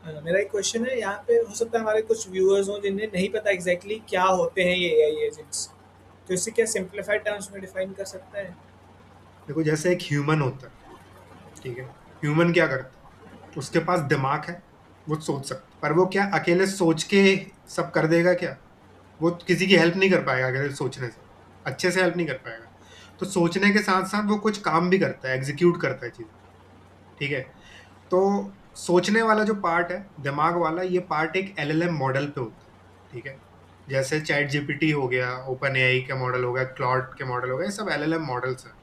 मेरा एक क्वेश्चन है यहाँ पे, हो सकता है हमारे कुछ व्यूअर्स हों जिन्हें नहीं पता एग्जैक्टली क्या होते हैं ये एआई एजेंट्स, तो इसे क्या सिंप्लीफाइड टर्म्स में डिफाइन कर सकता है? देखो, जैसे एक ह्यूमन होता है, ठीक है। ह्यूमन क्या करता है? उसके पास दिमाग है, वो सोच सकता है, पर वो क्या अकेले सोच के सब कर देगा क्या? वो किसी की हेल्प नहीं कर पाएगा, अकेले सोचने से अच्छे से हेल्प नहीं कर पाएगा। तो सोचने के साथ साथ वो कुछ काम भी करता है, एग्जीक्यूट करता है चीजें, ठीक है। तो सोचने वाला जो पार्ट है, दिमाग वाला, ये पार्ट एक एलएलएम मॉडल पे होता है, ठीक है। जैसे चैट जीपीटी हो गया, ओपन एआई का मॉडल हो गया, क्लॉड के मॉडल हो गए, ये सब एलएलएम मॉडल्स हैं।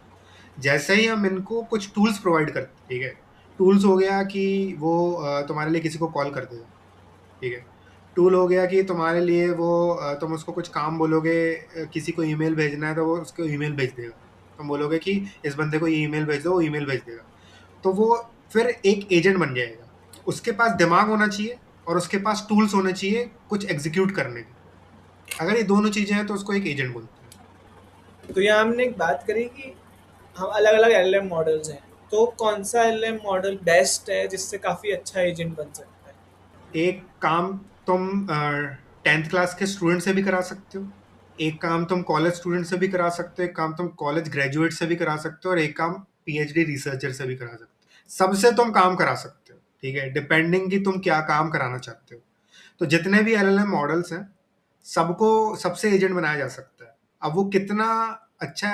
जैसे ही हम इनको कुछ टूल्स प्रोवाइड करते हैं, ठीक है। टूल्स हो गया कि वो तुम्हारे लिए किसी को कॉल कर देगा, ठीक है। टूल हो गया कि तुम्हारे लिए वो तुम उसको कुछ काम बोलोगे, किसी को ईमेल भेजना है तो वो उसको ईमेल भेज देगा। तुम बोलोगे कि इस बंदे को ये ईमेल भेज दो, वो ईमेल भेज देगा। तो वो फिर एक एजेंट बन जाएगा। उसके पास दिमाग होना चाहिए और उसके पास टूल्स होने चाहिए कुछ एग्जीक्यूट करने के। अगर ये दोनों चीजें हैं तो उसको एक एजेंट बोलते हैं। तो यहाँ हमने एक बात करी कि हम अलग अलग एलएम मॉडल्स हैं, तो कौन सा एलएम मॉडल बेस्ट है जिससे काफ़ी अच्छा एजेंट बन सकता है? एक काम तुम 10th क्लास के स्टूडेंट से भी करा सकते हो, एक काम तुम कॉलेज स्टूडेंट से भी करा सकते हो, एक काम तुम कॉलेज ग्रेजुएट से भी करा सकते हो, और एक काम पीएचडी रिसर्चर से भी करा सकते हो। सबसे तुम काम करा सकते हो, ठीक है, डिपेंडिंग कि तुम क्या काम कराना चाहते हो। तो जितने भी एलएलएम मॉडल्स हैं, सबको सबसे एजेंट बनाया जा सकता है। अब वो कितना अच्छा,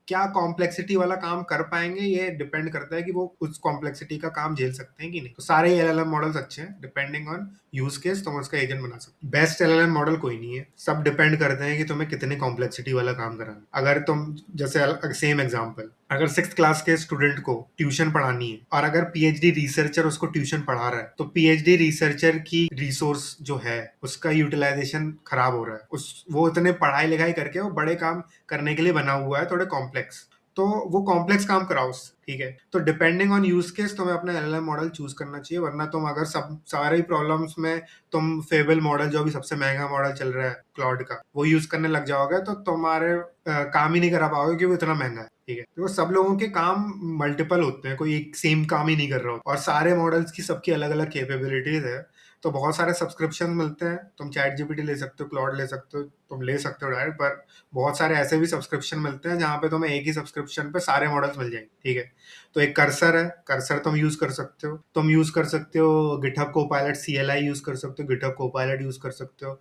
क्या कॉम्प्लेक्सिटी वाला काम कर पाएंगे, ये डिपेंड करता है कि वो उस कॉम्प्लेक्सिटी का काम झेल सकते हैं कि नहीं। तो सारे एलएलएम मॉडल्स अच्छे हैं, डिपेंडिंग ऑन यूज केस तुम उसका एजेंट बना सकते हो। बेस्ट एलएलएम मॉडल कोई नहीं है, सब डिपेंड करते हैं कि तुम्हें कितनी कॉम्प्लेक्सिटी वाला काम कराना है। अगर तुम, जैसे सेम एग्जांपल, अगर 6th क्लास के स्टूडेंट को ट्यूशन पढ़ानी है और अगर पीएचडी रिसर्चर उसको ट्यूशन पढ़ा रहा है, तो पीएचडी रिसर्चर की रिसोर्स जो है उसका यूटिलाइजेशन खराब हो रहा है। उस वो इतने पढ़ाई लिखाई करके वो बड़े काम करने के लिए बना हुआ है, थोड़े कॉम्प्लेक्स। तो वो कॉम्प्लेक्स काम कराओ उससे, ठीक है। तो डिपेंडिंग ऑन यूज केस तुम्हें अपना एलएलएम मॉडल चूज करना चाहिए, वरना तुम अगर सब सारे प्रॉब्लम्स में तुम फेबल मॉडल, जो भी सबसे महंगा मॉडल चल रहा है क्लाउड का, वो यूज करने लग जाओगे तो तुम्हारे काम ही नहीं करा पाओगे क्योंकि वो इतना महंगा है, ठीक है। तो सब लोगों के काम मल्टीपल होते हैं, कोई एक सेम काम ही नहीं कर रहा होता, और सारे मॉडल्स की सबकी अलग अलग कैपेबिलिटीज है। तो बहुत सारे सब्सक्रिप्शन मिलते हैं, तुम चैट जीपीटी ले सकते हो, क्लाउड ले सकते हो, तुम ले सकते हो डायरेक्ट। पर बहुत सारे ऐसे भी सब्सक्रिप्शन मिलते हैं जहाँ पे तुम्हें एक ही सब्सक्रिप्शन पे सारे मॉडल्स मिल जाएंगे, ठीक है। तो एक कर्सर है, कर्सर तुम यूज कर सकते हो। तुम यूज कर सकते हो गिटहब को पायलट, सीएलआई यूज कर सकते हो, गिटहब को पायलट यूज कर सकते हो।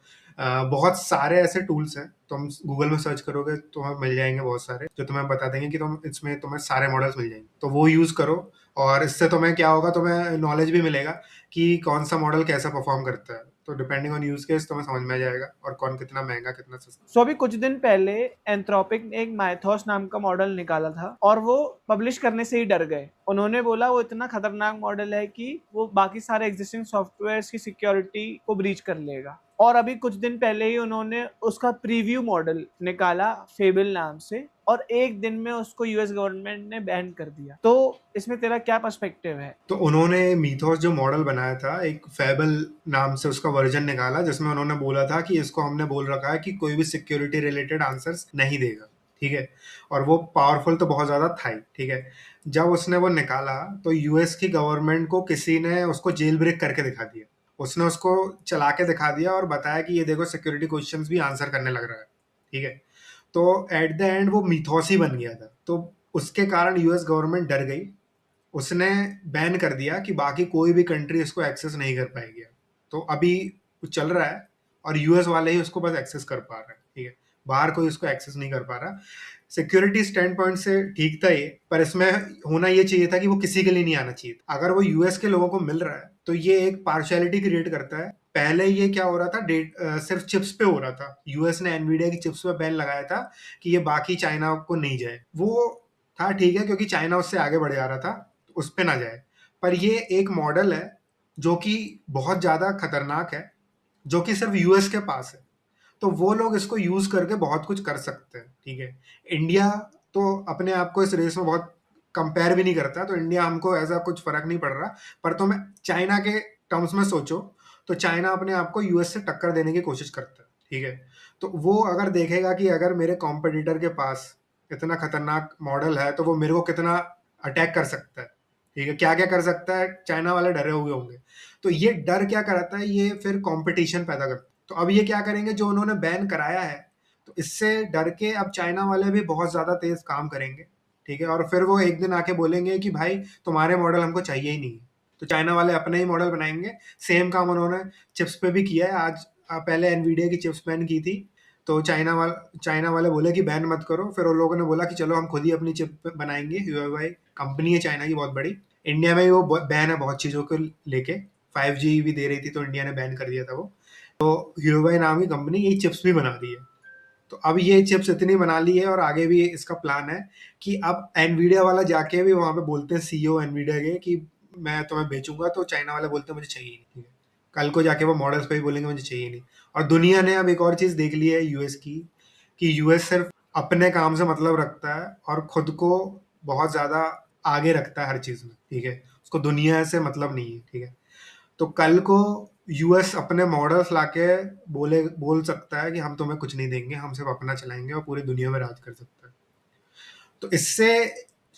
बहुत सारे ऐसे टूल्स हैं, तुम गूगल में सर्च करोगे तो तुम्हें मिल जाएंगे बहुत सारे, जो तुम्हें बता देंगे कि तुम इसमें तुम्हें सारे मॉडल्स मिल जाएंगे, तो वो यूज करो। और इससे तुम्हें क्या होगा, तुम्हें नॉलेज भी मिलेगा कि कौन सा मॉडल कैसा परफॉर्म करता है। तो डिपेंडिंग ऑन यूज केस तुम्हें समझ में आ जाएगा और कौन कितना महंगा, कितना सस्ता। सो अभी कुछ दिन पहले एंथ्रोपिक ने एक माइथॉस नाम का मॉडल निकाला था और वो पब्लिश करने से ही डर गए। उन्होंने बोला वो इतना खतरनाक मॉडल है कि वो बाकी सारे एग्जिस्टिंग सॉफ्टवेयर की सिक्योरिटी को ब्रीच कर लेगा। और अभी कुछ दिन पहले ही उन्होंने उसका प्रीव्यू मॉडल निकाला फेबल नाम से, और एक दिन में उसको यूएस गवर्नमेंट ने बैन कर दिया। तो इसमें तेरा क्या पर्सपेक्टिव है? तो उन्होंने मीथोस जो मॉडल बनाया था, एक फेबल नाम से उसका वर्जन निकाला, जिसमें उन्होंने बोला था कि इसको हमने बोल रखा है कि कोई भी सिक्योरिटी रिलेटेड आंसर्स नहीं देगा, ठीक है। और वो पावरफुल तो बहुत ज्यादा था ही, ठीक है। जब उसने वो निकाला तो यूएस की गवर्नमेंट को किसी ने उसको जेल ब्रेक करके दिखा दिया। उसने उसको चला के दिखा दिया और बताया कि ये देखो, सिक्योरिटी क्वेश्चंस भी आंसर करने लग रहा है, ठीक है। तो एट द एंड वो मिथोस ही बन गया था। तो उसके कारण यूएस गवर्नमेंट डर गई, उसने बैन कर दिया कि बाकी कोई भी कंट्री इसको एक्सेस नहीं कर पाएगी। तो अभी कुछ चल रहा है और यूएस वाले ही उसको बस एक्सेस कर पा रहे हैं, ठीक है। बाहर कोई इसको एक्सेस नहीं कर पा रहा। सिक्योरिटी स्टैंड पॉइंट से ठीक था ये, पर इसमें होना ये चाहिए था कि वो किसी के लिए नहीं आना चाहिए था। अगर वो यूएस के लोगों को मिल रहा है तो ये एक पार्शियलिटी क्रिएट करता है। पहले ये क्या हो रहा था, सिर्फ चिप्स पे हो रहा था। यूएस ने एनवीडिया की चिप्स पे बैन लगाया था कि ये बाकी चाइना को नहीं जाए। वो था ठीक है, क्योंकि चाइना उससे आगे बढ़ जा रहा था, तो उस पे ना जाए। पर ये एक मॉडल है जो कि बहुत ज्यादा खतरनाक है, जो कि सिर्फ यूएस के पास है। तो वो लोग इसको यूज करके बहुत कुछ कर सकते हैं, ठीक है। इंडिया तो अपने आप को इस रेस में बहुत कंपेयर भी नहीं करता, तो इंडिया, हमको ऐसा कुछ फर्क नहीं पड़ रहा। पर तुम चाइना के टर्म्स में सोचो, तो चाइना अपने आप को यूएस से टक्कर देने की कोशिश करता है, ठीक है। तो वो अगर देखेगा कि अगर मेरे कॉम्पिटिटर के पास इतना खतरनाक मॉडल है तो वो मेरे को कितना अटैक कर सकता है, ठीक है, क्या क्या कर सकता है, चाइना वाले डरे हुए होंगे। तो ये डर क्या कराता है, ये फिर कंपटीशन पैदा करता है। तो अब ये क्या करेंगे, जो उन्होंने बैन कराया है, तो इससे डर के अब चाइना वाले भी बहुत ज्यादा तेज काम करेंगे। ठीक है, और फिर वो एक दिन आके बोलेंगे कि भाई तुम्हारे मॉडल हमको चाहिए ही नहीं। तो चाइना वाले अपने ही मॉडल बनाएंगे। सेम काम उन्होंने चिप्स पे भी किया है। आज पहले एनवीडिया की चिप्स बैन की थी, तो चाइना वाले बोले कि बैन मत करो, फिर उन लोगों ने बोला कि चलो हम खुद ही अपनी चिप बनाएंगे। ह्यूआई कंपनी है चाइना की बहुत बड़ी, इंडिया में भी वो बैन है बहुत चीज़ों को लेके। 5G भी दे रही थी तो इंडिया ने बैन कर दिया था वो। तो ह्यूआई नाम की कंपनी ये चिप्स भी बना रही है। तो अब ये चिप्स इतनी बना ली है और आगे भी इसका प्लान है कि अब एनवीडिया वाला जाके भी वहाँ पे बोलते हैं, सीईओ एनवीडिया के, कि मैं तुम्हें बेचूंगा, तो चाइना वाले बोलते हैं मुझे चाहिए नहीं। ठीक है, कल को जाके वो मॉडल्स पे भी बोलेंगे मुझे चाहिए नहीं। और दुनिया ने अब एक और चीज़ देख ली है यूएस की, कि यूएस सिर्फ अपने काम से मतलब रखता है और खुद को बहुत ज़्यादा आगे रखता है हर चीज़ में। ठीक है, उसको दुनिया से मतलब नहीं है। ठीक है, तो कल को यूएस अपने मॉडल्स लाके बोल सकता है कि हम तुम्हें कुछ नहीं देंगे, हम सिर्फ अपना चलाएंगे, और पूरी दुनिया में राज कर सकता है। तो इससे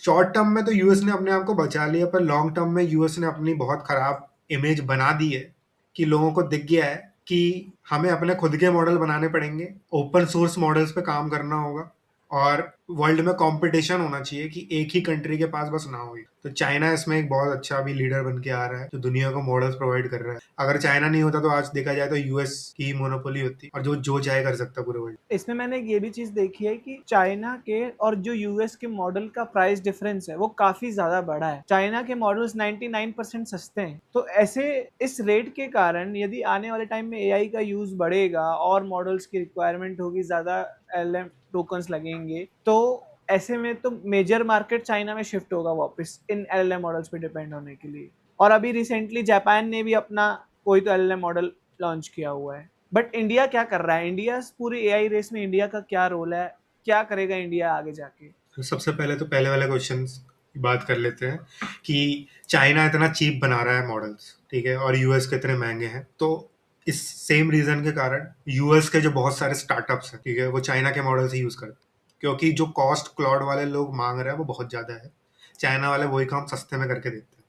शॉर्ट टर्म में तो यूएस ने अपने आप को बचा लिया, पर लॉन्ग टर्म में यूएस ने अपनी बहुत खराब इमेज बना दी है, कि लोगों को दिख गया है कि हमें अपने खुद के मॉडल बनाने पड़ेंगे, ओपन सोर्स मॉडल्स पे काम करना होगा, और वर्ल्ड में कंपटीशन होना चाहिए कि एक ही कंट्री के पास बस ना हो। तो चाइना इसमें एक बहुत अच्छा अभी लीडर बन के आ रहा है, जो दुनिया को मॉडल्स प्रोवाइड कर रहा है। अगर चाइना नहीं होता तो आज देखा जाए तो यूएस की मोनोपोली होती, और जो जो चाहे कर सकता पूरे वर्ल्ड। इसमें मैंने ये भी चीज देखी है कि चाइना के और जो यूएस के मॉडल का प्राइस डिफरेंस है वो काफी ज्यादा बड़ा है। चाइना के मॉडल्स 99% सस्ते हैं। तो ऐसे इस रेट के कारण यदि आने वाले टाइम में एआई का यूज बढ़ेगा और मॉडल्स की रिक्वायरमेंट होगी, ज्यादा एलएम टोकन्स लगेंगे, तो ऐसे में तो मेजर मार्केट चाइना में शिफ्ट होगा वापस इन एलएलएम मॉडल्स पे डिपेंड होने के लिए। और अभी रिसेंटली जापान ने भी अपना कोई तो एलएलएम मॉडल लॉन्च किया हुआ है। बट इंडिया क्या कर रहा है? इंडिया पूरी एआई रेस में इंडिया का क्या रोल है? क्या करेगा इंडिया आगे जाके? तो सबसे पहले तो पहले वाले क्वेश्चन की बात कर लेते हैं, कि चाइना इतना चीप बना रहा है मॉडल्स, ठीक है, और यूएस के इतने महंगे हैं। तो इस सेम रीजन के कारण यूएस के जो बहुत सारे स्टार्टअप्स हैं, ठीक है, वो चाइना के मॉडल्स ही यूज करते हैं, क्योंकि जो कॉस्ट क्लाउड वाले लोग मांग रहे हैं वो बहुत ज्यादा है। चाइना वाले वही काम सस्ते में करके देते हैं।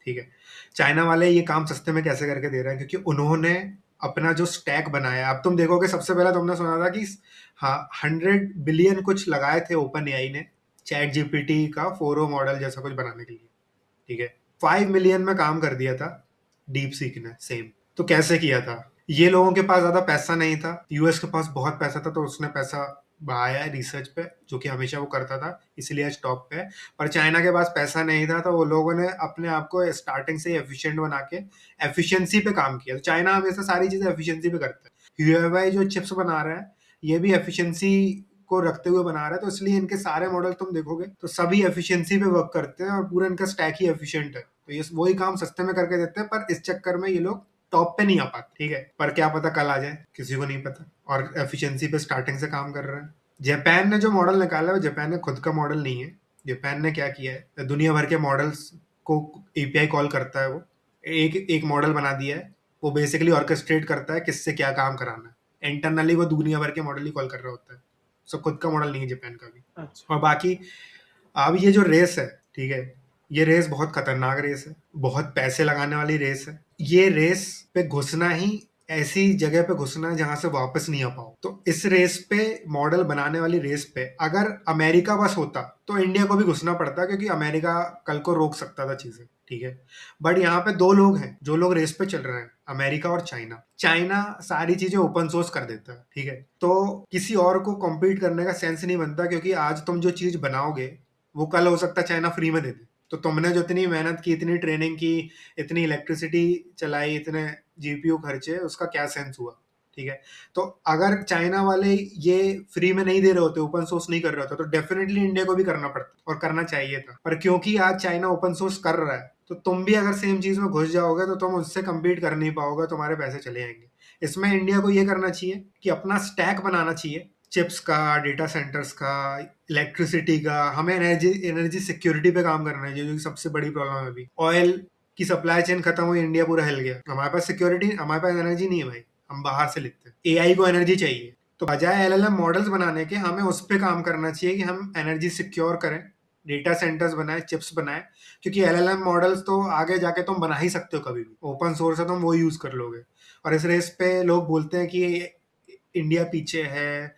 ठीक है, चाइना वाले ये काम सस्ते में कैसे करके दे रहे हैं, क्योंकि उन्होंने अपना जो स्टैक बनाया, अब तुम देखोगे सबसे पहले तुमने सुना था कि हाँ 100 बिलियन कुछ लगाए थे ओपन एआई ने चैट जीपीटी का 4o मॉडल जैसा कुछ बनाने के लिए। ठीक है, 5 मिलियन में काम कर दिया था डीप सीक ने सेम। तो कैसे किया था, ये लोगों के पास ज्यादा पैसा नहीं था, यूएस के पास बहुत पैसा था, तो उसने पैसा बहाया है रिसर्च पे, जो कि हमेशा वो करता था, इसलिए आज टॉप पे है। पर चाइना के पास पैसा नहीं था, तो वो लोगों ने अपने आप को स्टार्टिंग से एफिशिएंट बना के एफिशिएंसी पे काम किया। तो चाइना हमेशा सारी चीजें एफिशिएंसी पे करता है। ह्यूआई जो चिप्स बना रहा है, ये भी एफिशिएंसी को रखते हुए बना रहा है, तो इसलिए इनके सारे मॉडल तुम देखोगे तो सभी एफिशिएंसी पे वर्क करते हैं, और पूरा इनका स्टैक ही एफिशिएंट है। तो ये वही काम सस्ते में करके देते हैं, पर इस चक्कर में ये लोग टॉप पे नहीं आ पाते। ठीक है, पर क्या पता कल आ जाए, किसी को नहीं पता, और एफिशिएंसी पे स्टार्टिंग से काम कर रहे हैं। जापान ने जो मॉडल निकाला है, वो जापान ने खुद का मॉडल नहीं है। जापान ने क्या किया है, दुनिया भर के मॉडल्स को एपीआई कॉल करता है, वो एक एक मॉडल बना दिया है। वो बेसिकली ऑर्केस्ट्रेट करता है किससे क्या काम कराना है। इंटरनली वो दुनिया भर के मॉडल ही कॉल कर रहा होता है। सो खुद का मॉडल नहीं है जापान का भी। अच्छा। और बाकी अब ये जो रेस है, ठीक है, ये रेस बहुत खतरनाक रेस है, बहुत पैसे लगाने वाली रेस है। ये रेस पे घुसना ही ऐसी जगह पे घुसना है जहां से वापस नहीं आ पाओ। तो इस रेस पे, मॉडल बनाने वाली रेस पे, अगर अमेरिका बस होता तो इंडिया को भी घुसना पड़ता, क्योंकि अमेरिका कल को रोक सकता था चीजें। ठीक है, बट यहाँ पे दो लोग हैं जो लोग रेस पे चल रहे हैं, अमेरिका और चाइना। चाइना सारी चीजें ओपन सोर्स कर देता है। ठीक है, तो किसी और को कॉम्पीट करने का सेंस नहीं बनता, क्योंकि आज तुम जो चीज बनाओगे वो कल हो सकता है चाइना फ्री में दे दे। तो तुमने जो इतनी मेहनत की, इतनी ट्रेनिंग की, इतनी इलेक्ट्रिसिटी चलाई, इतने जीपीयू खर्चे, उसका क्या सेंस हुआ। ठीक है, तो अगर चाइना वाले ये फ्री में नहीं दे रहे होते, ओपन सोर्स नहीं कर रहे होते, तो डेफिनेटली इंडिया को भी करना पड़ता और करना चाहिए था। पर क्योंकि आज चाइना ओपन सोर्स कर रहा है, तो तुम भी अगर सेम चीज में घुस जाओगे तो तुम उससे कम्पीट कर नहीं पाओगे, तुम्हारे पैसे चले जाएंगे। इसमें इंडिया को ये करना चाहिए कि अपना स्टैक बनाना चाहिए, चिप्स का, डेटा सेंटर्स का, इलेक्ट्रिसिटी का। हमें एनर्जी एनर्जी सिक्योरिटी पे काम करना है, जो कि सबसे बड़ी प्रॉब्लम है अभी। ऑयल की सप्लाई चेन खत्म हुई, इंडिया पूरा हिल गया। हमारे पास सिक्योरिटी, हमारे पास एनर्जी नहीं है भाई, हम बाहर से लेते हैं। एआई को एनर्जी चाहिए, तो बजाय एलएलएम मॉडल्स बनाने के, हमें उस पर काम करना चाहिए कि हम एनर्जी सिक्योर करें, डेटा सेंटर्स बनाए, चिप्स बनाए, क्योंकि एलएलएम मॉडल्स तो आगे जाके तुम बना ही सकते हो कभी भी, ओपन सोर्स है, तुम वो यूज कर लोगे। और इस रेस पे लोग बोलते हैं कि इंडिया पीछे है,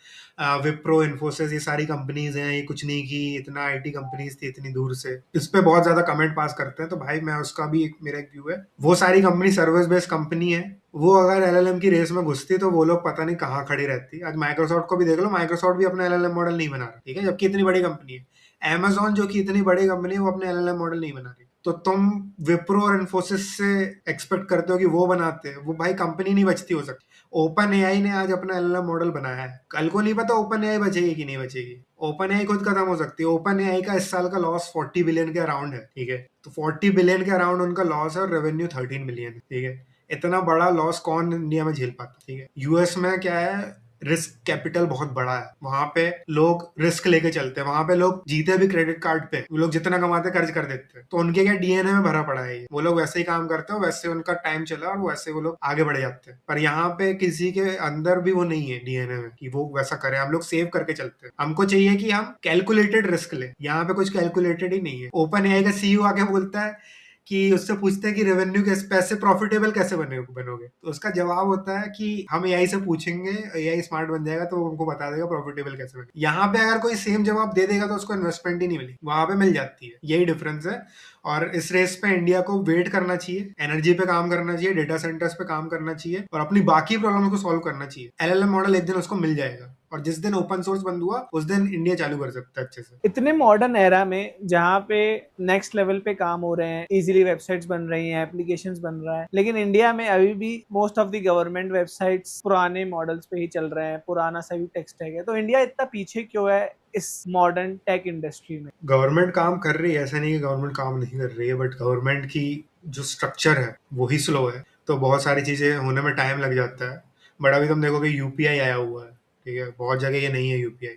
विप्रो, इन्फोसिस, ये सारी कंपनीज हैं, ये कुछ नहीं की, इतना आईटी कंपनीज थी इतनी दूर से, इस पे बहुत ज्यादा कमेंट पास करते हैं। तो भाई मैं उसका भी मेरा एक व्यू है, वो सारी कंपनी सर्विस बेस्ड कंपनी है, वो अगर एलएलएम की रेस में घुसती तो वो लोग पता नहीं कहाँ खड़ी रहती। आज माइक्रोसॉफ्ट को भी देख लो, माइक्रोसॉफ्ट भी अपना एलएलएम मॉडल नहीं बना रहा, ठीक है, जबकि इतनी बड़ी कंपनी है। Amazon जो कि इतनी बड़ी कंपनी है, वो अपने एलएलएम मॉडल नहीं बना रही। तो तुम विप्रो और इन्फोसिस से एक्सपेक्ट करते हो कि वो बनाते हैं, वो भाई कंपनी नहीं बचती हो सकती। ओपन एआई ने आज अपना एलएलएम मॉडल बनाया है, कल को नहीं पता ओपन एआई बचेगी कि नहीं बचेगी। ओपन एआई खुद खत्म हो सकती है। ओपन एआई का इस साल का लॉस 40 बिलियन के अराउंड है, ठीक है, तो 40 बिलियन के अराउंड उनका लॉस है और रेवेन्यू 13 बिलियन है, ठीक है। इतना बड़ा लॉस कौन इंडिया में झेल पाता, ठीक है। यूएस में क्या है, रिस्क कैपिटल बहुत बड़ा है, वहां पे लोग रिस्क लेके चलते हैं, वहां पे लोग जीते भी क्रेडिट कार्ड पे, वो लोग जितना कमाते कर्ज कर देते हैं। तो उनके क्या डीएनए में भरा पड़ा है ये, वो लोग वैसे ही काम करते हैं, वैसे उनका टाइम चला और वैसे वो लोग आगे बढ़ जाते हैं। पर यहाँ पे किसी के अंदर भी वो नहीं है डीएनए में कि वो वैसा करे, हम लोग सेव करके चलते हैं। हमको चाहिए कि हम कैलकुलेटेड रिस्क ले, यहाँ पे कुछ कैलकुलेटेड ही नहीं है। ओपन एआई का सीईओ आके बोलता है कि उससे पूछते हैं कि रेवेन्यू कैसे, पैसे प्रॉफिटेबल कैसे बनोगे, तो उसका जवाब होता है कि हम एआई से पूछेंगे, एआई स्मार्ट बन जाएगा तो वो हमको बता देगा प्रॉफिटेबल कैसे बने। यहाँ पे अगर कोई सेम जवाब दे देगा तो उसको इन्वेस्टमेंट ही नहीं मिली, वहां पे मिल जाती है, यही डिफरेंस है। और इस रेस पे इंडिया को वेट करना चाहिए, एनर्जी पे काम करना चाहिए, डेटा सेंटर्स पे काम करना चाहिए और अपनी बाकी प्रॉब्लम को सॉल्व करना चाहिए। एलएलएम मॉडल एक दिन उसको मिल जाएगा और जिस दिन ओपन सोर्स बंद हुआ उस दिन इंडिया चालू कर सकता है अच्छे से। इतने मॉडर्न एरा में जहाँ पे नेक्स्ट लेवल पे काम हो रहे हैं, इजीली वेबसाइट्स बन रही हैं, एप्लीकेशंस बन रहा है, लेकिन इंडिया में अभी भी most of the government websites पुराने मॉडल्स पे ही चल रहे हैं, पुराना सा भी टेक स्टैक है। तो इंडिया इतना पीछे क्यों है इस मॉडर्न टेक इंडस्ट्री में? गवर्नमेंट काम कर रही है, ऐसा नहीं कि गवर्नमेंट काम नहीं कर रही है, बट गवर्नमेंट की जो स्ट्रक्चर है वही स्लो है, तो बहुत सारी चीजें होने में टाइम लग जाता है। बट अभी तुम देखोगे यूपीआई आया हुआ है, ठीक है, बहुत जगह ये नहीं है यूपीआई,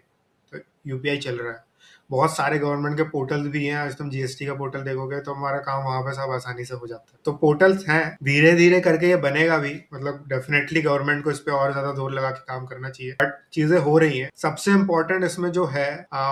तो यूपीआई चल रहा है। बहुत सारे गवर्नमेंट के पोर्टल्स भी हैं, आज तुम जीएसटी का पोर्टल देखोगे तो हमारा काम वहां पे सब आसानी से हो जाता है। तो पोर्टल्स हैं, धीरे धीरे करके ये बनेगा भी, मतलब डेफिनेटली गवर्नमेंट को इस पे और ज्यादा जोर लगा के काम करना चाहिए, बट चीजें हो रही हैं। सबसे इम्पोर्टेंट इसमें जो है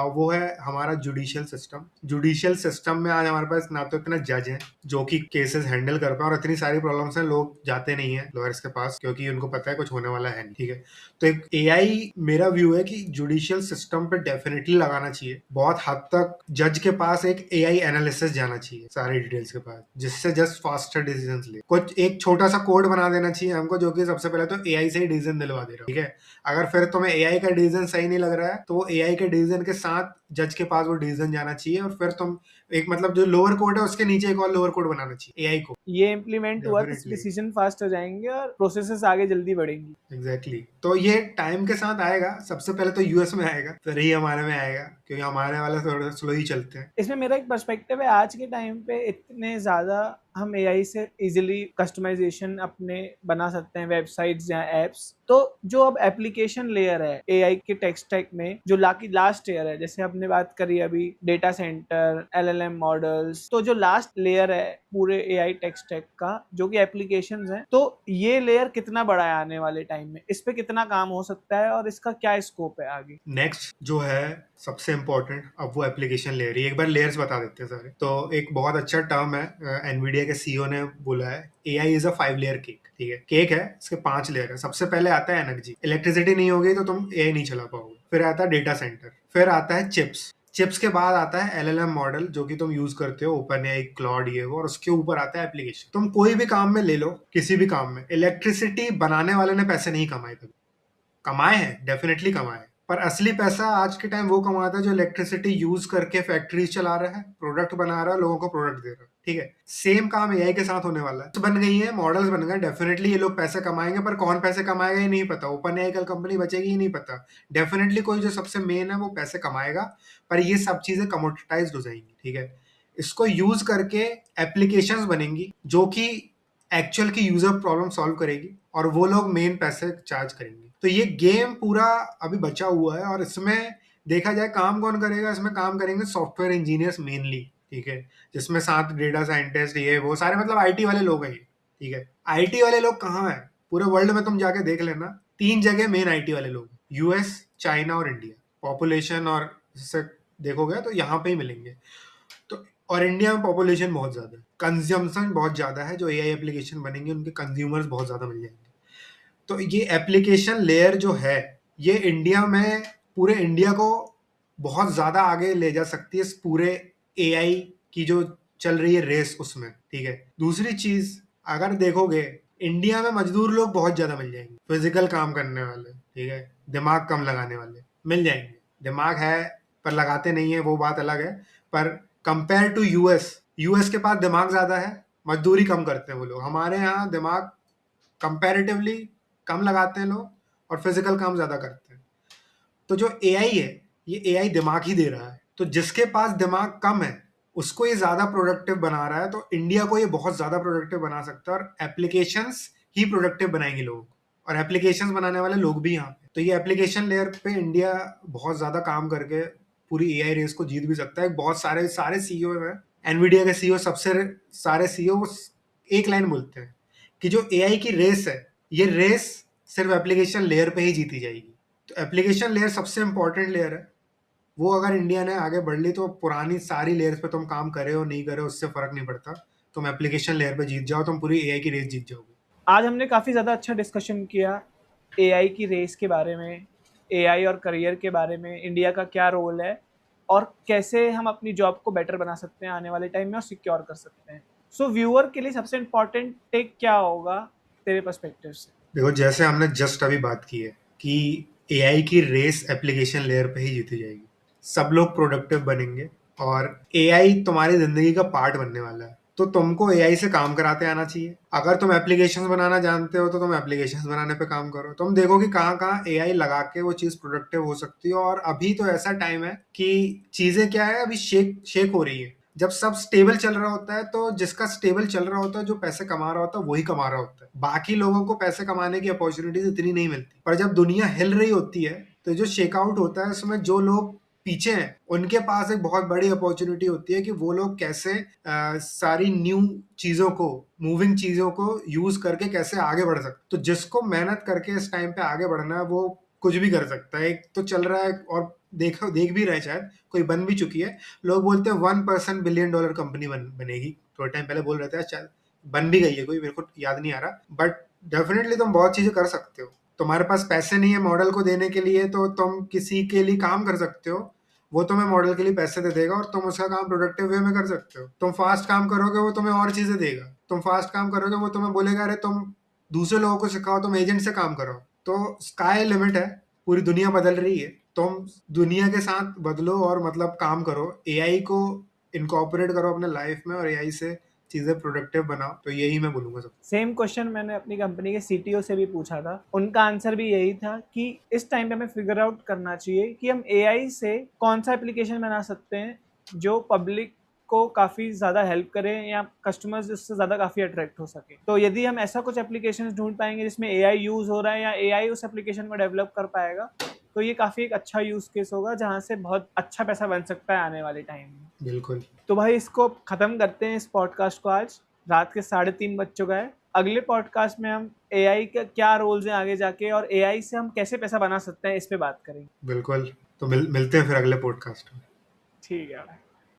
वो है हमारा जुडिशियल सिस्टम। जुडिशियल सिस्टम में आज हमारे पास ना तो इतना जज है जो कि केसेस हैंडल कर पाए, और इतनी सारी प्रॉब्लम्स हैं, लोग जाते नहीं है लॉयर्स के पास क्योंकि उनको पता है कुछ होने वाला है नहीं, ठीक है। तो एक एआई, मेरा व्यू है कि जुडिशियल सिस्टम पे डेफिनेटली लगाना चाहिए। बहुत हद तक जज के पास एक एआई एनालिसिस जाना चाहिए सारे डिटेल्स के पास, जिससे जस्ट फास्टर डिसीजंस ले। कुछ एक छोटा सा कोड बना देना चाहिए हमको जो कि सबसे पहले तो एआई से ही डिसीजन दिलवा दे रहा है, ठीक है। अगर फिर तुम्हें एआई का डिसीजन सही नहीं लग रहा है तो वो एआई के डिसीजन के साथ जज के पास वो डिसीजन जाना चाहिए, और फिर तुम एक, मतलब जो लोअर कोड है उसके नीचे एक और लोअर कोड बनाना चाहिए एआई को। ये इम्प्लीमेंट हुआ तो डेफिनेटली, डिसीजन फास्ट हो जाएंगे और प्रोसेसेस आगे जल्दी बढ़ेंगी। Exactly exactly. तो ये टाइम के साथ आएगा, सबसे पहले तो यूएस में आएगा, फिर ही हमारे में आएगा, क्योंकि हमारे वाले थोड़ा स्लो ही चलते हैं। इसमें मेरा एक पर्सपेक्टिव है, आज के टाइम पे इतने ज़्यादा हम एआई से इजीली कस्टमाइजेशन अपने बना सकते हैं, वेबसाइट्स या एप्स। तो जो अब एप्लीकेशन लेयर है एआई के टेक स्टैक में, जो लास्ट लेयर है, जैसे हमने बात करी अभी डेटा सेंटर, एलएलएम मॉडल्स, तो जो लास्ट लेयर है पूरे एआई टेक स्टैक का, जो कि एप्लीकेशंस हैं, तो ये लेयर कितना बड़ा है आने वाले टाइम में, इस पे कितना काम हो सकता है और इसका क्या स्कोप है आगे? नेक्स्ट जो है सबसे इम्पोर्टेंट, अब वो एप्लीकेशन लेयर ही, एक बार लेयर्स बता देते हैं सारे। तो एक बहुत अच्छा टर्म है, एनवीडिया के सीईओ ने बोला है, AI is a 5 layer cake, ठीक है। केक है, इसके 5 लेयर है। सबसे पहले आता है एनर्जी, इलेक्ट्रिसिटी नहीं होगी तो तुम एआई नहीं चला पाओगे। फिर आता है डेटा सेंटर, फिर आता है चिप्स, चिप्स के बाद आता है एलएलएम मॉडल जो कि तुम यूज करते हो, ओपन एआई, क्लॉड, ये वो, और उसके ऊपर आता है एप्लीकेशन। तुम कोई भी काम में ले लो, किसी भी काम में, इलेक्ट्रिसिटी बनाने वाले ने पैसे नहीं कमाए कभी, कमाए हैं, डेफिनेटली कमाए, पर असली पैसा आज के टाइम वो कमाता है जो इलेक्ट्रिसिटी यूज करके फैक्ट्रीज चला रहा है, प्रोडक्ट बना रहा है, लोगों को प्रोडक्ट दे रहा है, ठीक है। सेम काम एआई के साथ होने वाला है। तो बन गई है, मॉडल्स बन गए, डेफिनेटली ये लोग पैसे कमाएंगे, पर कौन पैसे कमाएगा ये नहीं पता। ओपन एआई कल कंपनी बचेगी ही नहीं पता। डेफिनेटली कोई जो सबसे मेन है वो पैसे कमाएगा, पर ये सब चीजें कमोडिटाइज्ड हो जाएंगी, ठीक है। इसको यूज करके एप्लीकेशंस बनेंगी जो कि एक्चुअल की यूजर प्रॉब्लम सॉल्व करेगी, और वो लोग मेन पैसे चार्ज करेंगे। तो ये गेम पूरा अभी बचा हुआ है, और इसमें देखा जाए काम कौन करेगा, इसमें काम करेंगे सॉफ्टवेयर इंजीनियर्स मेनली, ठीक है, जिसमें साथ डेटा साइंटिस्ट, ये वो सारे, मतलब आईटी वाले लोग हैं ये, ठीक है। आईटी वाले लोग कहाँ हैं पूरे वर्ल्ड में, तुम जाके देख लेना, 3 जगह मेन आईटी वाले लोग, यूएस, चाइना और इंडिया। पॉपुलेशन और देखोगे तो यहाँ पे ही मिलेंगे। तो और इंडिया में पॉपुलेशन बहुत ज़्यादा है, कंजम्पशन बहुत ज़्यादा है, जो एआई एप्लीकेशन बनेंगे उनके कंज्यूमर्स बहुत ज़्यादा मिल जाएंगे। तो ये एप्लीकेशन लेयर जो है ये इंडिया में पूरे इंडिया को बहुत ज़्यादा आगे ले जा सकती है, इस पूरे एआई की जो चल रही है रेस उसमें, ठीक है। दूसरी चीज़ अगर देखोगे इंडिया में मजदूर लोग बहुत ज़्यादा मिल जाएंगे, फिजिकल काम करने वाले, ठीक है, दिमाग कम लगाने वाले मिल जाएंगे। दिमाग है पर लगाते नहीं है वो बात अलग है, पर कंपेयर टू यूएस, यूएस के पास दिमाग ज़्यादा है, मजदूरी कम करते हैं वो लोग। हमारे यहाँ दिमाग कंपैरेटिवली कम लगाते हैं लोग और फिजिकल काम ज़्यादा करते हैं। तो जो एआई है ये एआई दिमाग ही दे रहा है, तो जिसके पास दिमाग कम है उसको ये ज़्यादा प्रोडक्टिव बना रहा है, तो इंडिया को ये बहुत ज़्यादा प्रोडक्टिव बना सकता है और एप्लीकेशंस ही प्रोडक्टिव बनाएंगे लोगों को, और एप्लीकेशंस बनाने वाले लोग भी यहाँ पे। तो ये एप्लीकेशन लेयर पे इंडिया बहुत ज़्यादा काम करके पूरी एआई रेस को जीत भी सकता है। बहुत सारे सीईओ हैं, एनवीडिया के सीईओ, सबसे सारे सीईओ एक लाइन बोलते हैं कि जो एआई की रेस है ये रेस सिर्फ एप्लीकेशन लेयर पे ही जीती जाएगी। तो एप्लीकेशन लेयर सबसे इंपॉर्टेंट लेयर है, वो अगर इंडिया ने आगे बढ़ ली तो पुरानी सारी लेयर्स पे तुम काम करे हो नहीं करे उससे फर्क नहीं पड़ता, तुम एप्लीकेशन लेयर पे जीत जाओ, तुम पूरी एआई की रेस जीत जाओगे। आज हमने काफ़ी ज़्यादा अच्छा डिस्कशन किया एआई की रेस के बारे में, एआई और करियर के बारे में, इंडिया का क्या रोल है और कैसे हम अपनी जॉब को बेटर बना सकते हैं आने वाले टाइम में और सिक्योर कर सकते हैं। सो व्यूअर के लिए सबसे इम्पोर्टेंट टेक क्या होगा तेरे पर्सपेक्टिव से? देखो जैसे हमने जस्ट अभी बात की है कि एआई की रेस एप्लीकेशन लेयर पे ही जीती जाएगी, सब लोग प्रोडक्टिव बनेंगे और एआई तुम्हारी जिंदगी का पार्ट बनने वाला है। तो तुमको एआई से काम कराते आना चाहिए। अगर तुम एप्लीकेशंस बनाना जानते हो तो तुम एप्लीकेशंस बनाने पे काम करो। तुम देखो कि कहाँ कहाँ एआई लगा के वो चीज़ प्रोडक्टिव हो सकती है। और अभी तो ऐसा टाइम है कि चीज़ें क्या है, अभी शेक हो रही है। जब सब स्टेबल चल रहा होता है तो जिसका स्टेबल चल रहा होता है, जो पैसे कमा रहा होता है वही कमा रहा होता है, बाकी लोगों को पैसे कमाने की अपॉर्चुनिटीज इतनी नहीं मिलती। पर जब दुनिया हिल रही होती है तो जो शेकआउट होता है उसमें जो लोग पीछे हैं उनके पास एक बहुत बड़ी अपॉर्चुनिटी होती है कि वो लोग कैसे सारी न्यू चीजों को, मूविंग चीजों को यूज करके कैसे आगे बढ़ सकते। तो जिसको मेहनत करके इस टाइम पे आगे बढ़ना है वो कुछ भी कर सकता है। एक तो चल रहा है और देख भी रहे हैं, शायद कोई बन भी चुकी है। लोग बोलते हैं 1% बिलियन डॉलर कंपनी बनेगी, थोड़े टाइम पहले बोल रहे थे, शायद बन भी गई है कोई, मेरे को याद नहीं आ रहा। बट डेफिनेटली तुम बहुत चीजें कर सकते हो। तुम्हारे पास पैसे नहीं है मॉडल को देने के लिए तो तुम किसी के लिए काम कर सकते हो, वो तुम्हें मॉडल के लिए पैसे दे देगा और तुम उसका काम प्रोडक्टिव वे में कर सकते हो। तुम फास्ट काम करोगे वो तुम्हें और चीजें देगा, तुम फास्ट काम करोगे वो तुम्हें बोलेगा अरे तुम दूसरे लोगों को सिखाओ, तुम एजेंट से काम करो। तो स्काई लिमिट है, पूरी दुनिया बदल रही है, तुम दुनिया के साथ बदलो और मतलब काम करो, एआई को इनकॉर्पोरेट करो अपने लाइफ में और एआई से चीजें प्रोडक्टिव बनाओ। तो यही मैं बोलूंगा सब। सेम क्वेश्चन मैंने अपनी कंपनी के सीटीओ से भी पूछा था, उनका आंसर भी यही था कि इस टाइम पे हमें फिगर आउट करना चाहिए कि हम एआई से कौन सा एप्लीकेशन बना सकते हैं जो पब्लिक को काफ़ी ज़्यादा हेल्प करें या कस्टमर्स उससे ज़्यादा काफ़ी अट्रैक्ट हो सके। तो यदि हम ऐसा कुछ एप्लीकेशन ढूंढ पाएंगे जिसमें एआई यूज़ हो रहा है या एआई उस एप्लीकेशन को डेवलप कर पाएगा तो ये काफ़ी एक अच्छा यूज़ केस होगा जहाँ से बहुत अच्छा पैसा बन सकता है आने वाले टाइम में। बिल्कुल। तो भाई इसको ख़त्म करते हैं इस पॉडकास्ट को। आज रात के 3:30 बज चुका है। अगले पॉडकास्ट में हम एआई का क्या रोल्स हैं आगे जाके और एआई से हम कैसे पैसा बना सकते हैं इस पे बात करेंगे। बिल्कुल। तो मिलते हैं फिर अगले पॉडकास्ट में। ठीक है भाई।